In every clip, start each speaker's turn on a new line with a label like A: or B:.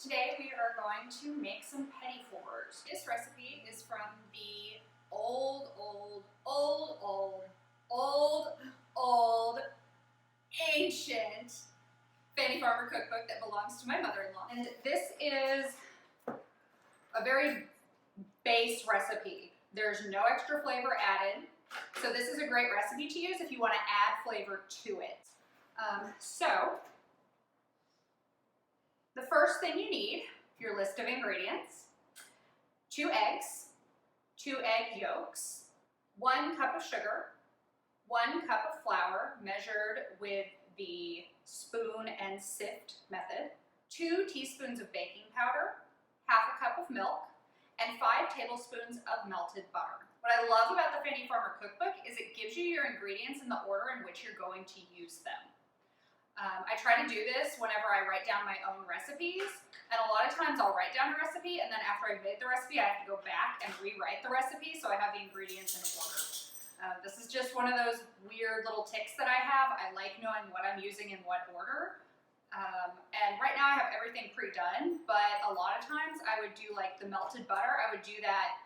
A: Today we are going to make some Petit Fours. This recipe is from the old ancient Fannie Farmer cookbook that belongs to my mother-in-law. And this is a very base recipe. There's no extra flavor added. So this is a great recipe to use if you want to add flavor to it. The first thing you need, your list of ingredients: 2 eggs, 2 egg yolks, 1 cup of sugar, 1 cup of flour measured with the spoon and sift method, 2 teaspoons of baking powder, half a cup of milk, and 5 tablespoons of melted butter. What I love about the Fannie Farmer cookbook is it gives you your ingredients in the order in which you're going to use them. I try to do this whenever I write down my own recipes, and a lot of times I'll write down a recipe, and then after I've made the recipe, I have to go back and rewrite the recipe so I have the ingredients in order. This is just one of those weird little ticks that I have. I like knowing what I'm using in what order. And right now I have everything pre-done, but a lot of times I would do like the melted butter, I would do that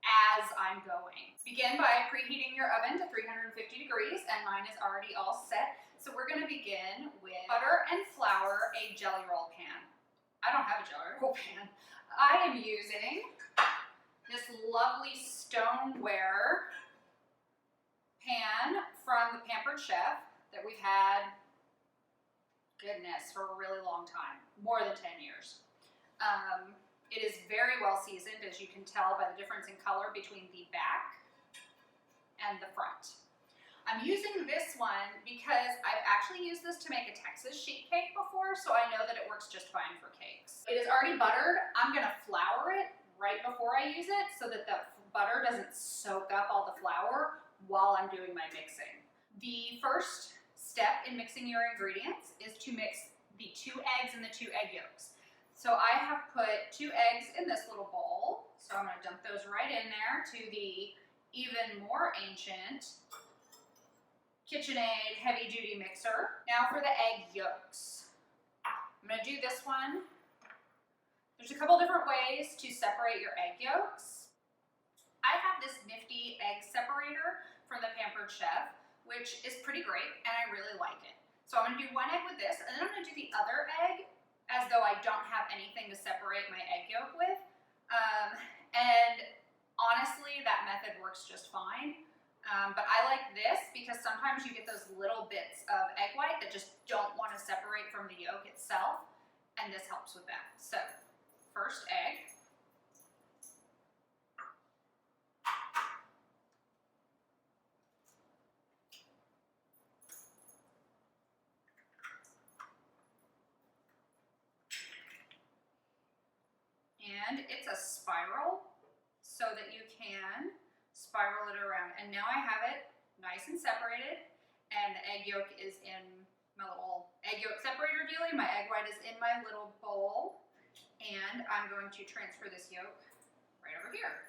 A: as I'm going. Begin by preheating your oven to 350 degrees, and mine is already all set. So we're gonna begin with butter and flour, a jelly roll pan. I don't have a jelly roll pan. I am using this lovely stoneware pan from the Pampered Chef that we've had, goodness, for a really long time, more than 10 years. It is very well seasoned, as you can tell by the difference in color between the back and the front. I'm using this one because I've actually used this to make a Texas sheet cake before, so I know that it works just fine for cakes. It is already buttered. I'm gonna flour it right before I use it so that the butter doesn't soak up all the flour while I'm doing my mixing. The first step in mixing your ingredients is to mix the 2 eggs and the 2 egg yolks. So I have put 2 eggs in this little bowl, so I'm gonna dump those right in there to the even more ancient KitchenAid heavy duty mixer. Now for the egg yolks. I'm gonna do this one. There's a couple different ways to separate your egg yolks. I have this nifty egg separator from the Pampered Chef, which is pretty great, and I really like it. So I'm gonna do 1 egg with this, and then I'm gonna do the other egg as though I don't have anything to separate my egg yolk with. And honestly, that method works just fine. But I like this because sometimes you get those little bits of egg white that just don't want to separate from the yolk itself, and this helps with that. So, first egg. And it's a spiral so that you can spiral it around. And now I have it nice and separated, and the egg yolk is in my little egg yolk separator dealie. My egg white is in my little bowl, and I'm going to transfer this yolk right over here.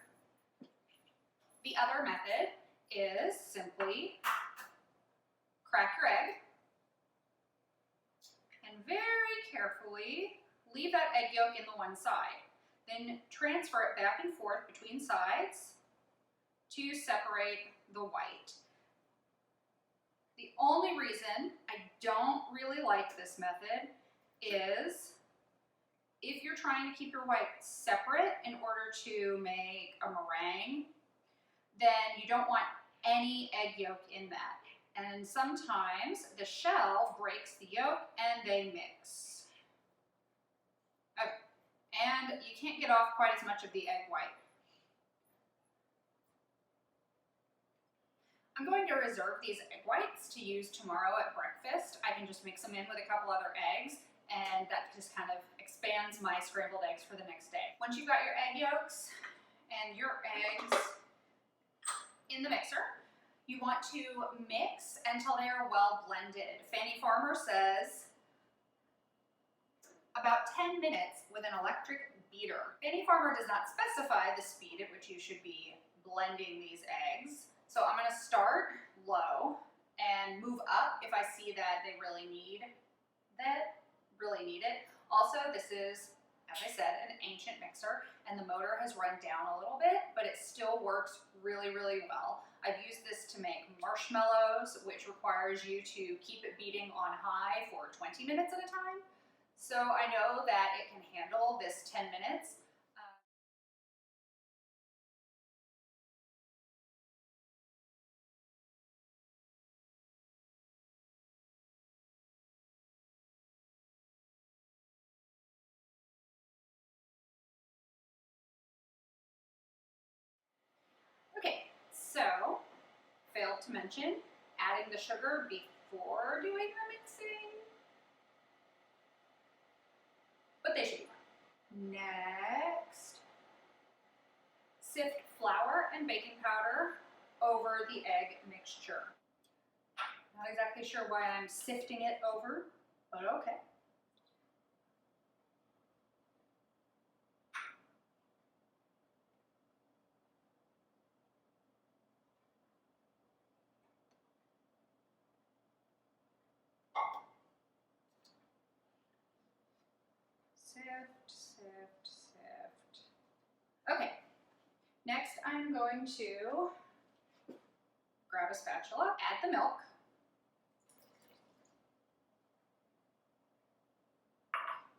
A: The other method is simply crack your egg and very carefully leave that egg yolk in the one side. Then transfer it back and forth between sides to separate the white. The only reason I don't really like this method is if you're trying to keep your white separate in order to make a meringue, then you don't want any egg yolk in that. And sometimes the shell breaks the yolk and they mix. Okay. And you can't get off quite as much of the egg white. I'm going to reserve these egg whites to use tomorrow at breakfast. I can just mix them in with a couple other eggs, and that just kind of expands my scrambled eggs for the next day. Once you've got your egg yolks and your eggs in the mixer, you want to mix until they are well blended. Fannie Farmer says about 10 minutes with an electric beater. Fannie Farmer does not specify the speed at which you should be blending these eggs. So I'm gonna start low and move up if I see that they really need it. Also, this is as I said, an ancient mixer, and the motor has run down a little bit, but it still works really, really well. I've used this to make marshmallows, which requires you to keep it beating on high for 20 minutes at a time. So I know that it can handle this 10 minutes. Okay, so failed to mention adding the sugar before doing the mixing, but they should be fine. Next, sift flour and baking powder over the egg mixture. Not exactly sure why I'm sifting it over, but okay. Sift, sift, sift. Okay, next I'm going to grab a spatula, add the milk,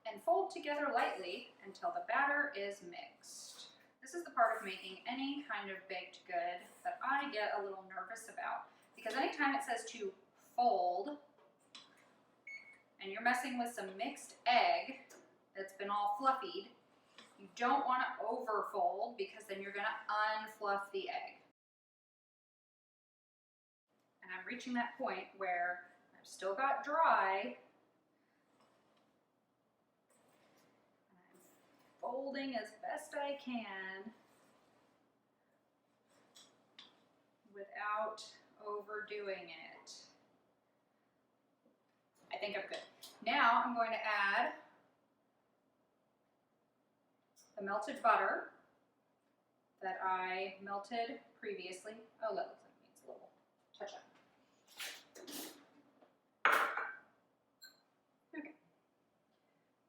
A: and fold together lightly until the batter is mixed. This is the part of making any kind of baked good that I get a little nervous about, because anytime it says to fold and you're messing with some mixed egg that's been all fluffied, you don't want to overfold because then you're going to unfluff the egg. And I'm reaching that point where I've still got dry, and I'm folding as best I can without overdoing it. I think I'm good. Now I'm going to add the melted butter that I melted previously. Oh, that looks like it needs a little touch up. Okay.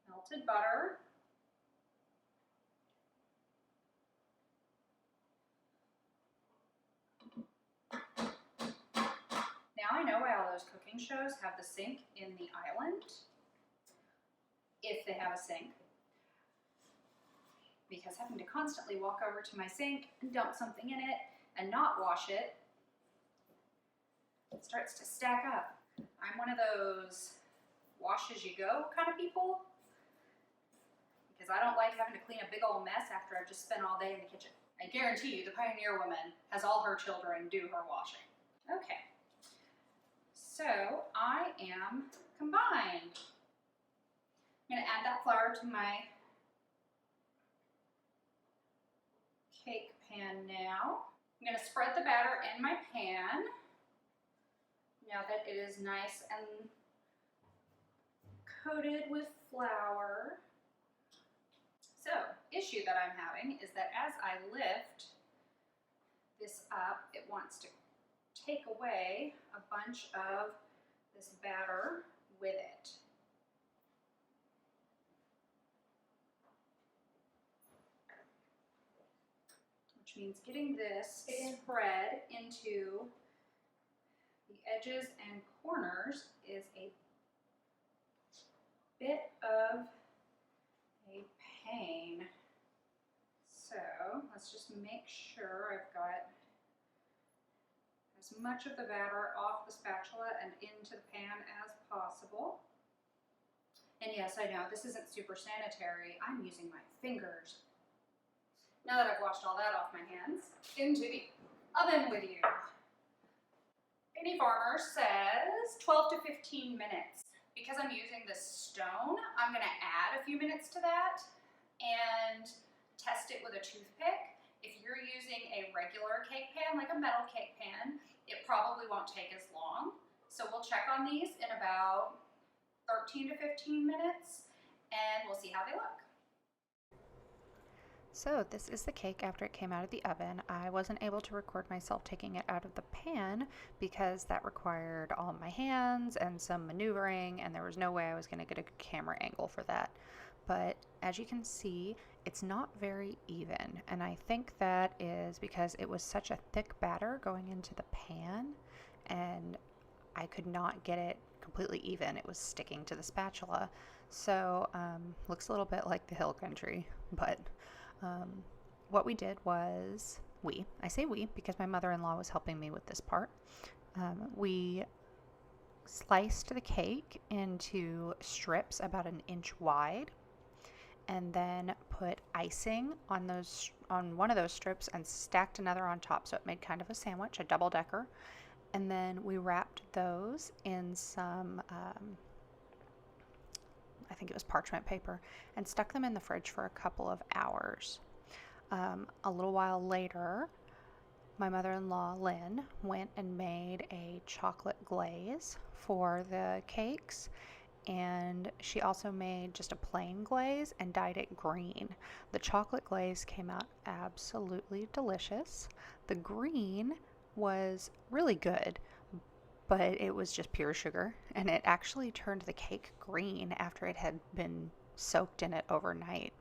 A: Melted butter. Now I know why all those cooking shows have the sink in the island, if they have a sink, because having to constantly walk over to my sink and dump something in it and not wash it, it starts to stack up. I'm one of those wash as you go kind of people, because I don't like having to clean a big old mess after I've just spent all day in the kitchen. I guarantee you the Pioneer Woman has all her children do her washing. Okay, so I am combined. I'm going to add that flour to my cake pan now. I'm going to spread the batter in my pan now that it is nice and coated with flour. So, issue that I'm having is that as I lift this up, it wants to take away a bunch of this batter with it. Which means getting this spread into the edges and corners is a bit of a pain. So let's just make sure I've got as much of the batter off the spatula and into the pan as possible. And yes, I know this isn't super sanitary. I'm using my fingers. Now that I've washed all that off my hands, into the oven with you. Fannie Farmer says 12 to 15 minutes. Because I'm using this stone, I'm going to add a few minutes to that and test it with a toothpick. If you're using a regular cake pan, like a metal cake pan, it probably won't take as long. So we'll check on these in about 13 to 15 minutes and we'll see how they look.
B: So this is the cake after it came out of the oven. I wasn't able to record myself taking it out of the pan because that required all my hands and some maneuvering, and there was no way I was going to get a camera angle for that. but as you can see, it's not very even. And I think that is because it was such a thick batter going into the pan, and I could not get it completely even. It was sticking to the spatula. So, looks a little bit like the hill country, but what we did was, I say we because my mother-in-law was helping me with this part. We sliced the cake into strips about an inch wide, and then put icing on one of those strips and stacked another on top, so it made kind of a sandwich, a double decker. And then we wrapped those in some I think it was parchment paper, and stuck them in the fridge for a couple of hours. A little while later, my mother-in-law, Lynn, went and made a chocolate glaze for the cakes, and she also made just a plain glaze and dyed it green. The chocolate glaze came out absolutely delicious. The green was really good, but it was just pure sugar, and it actually turned the cake green after it had been soaked in it overnight.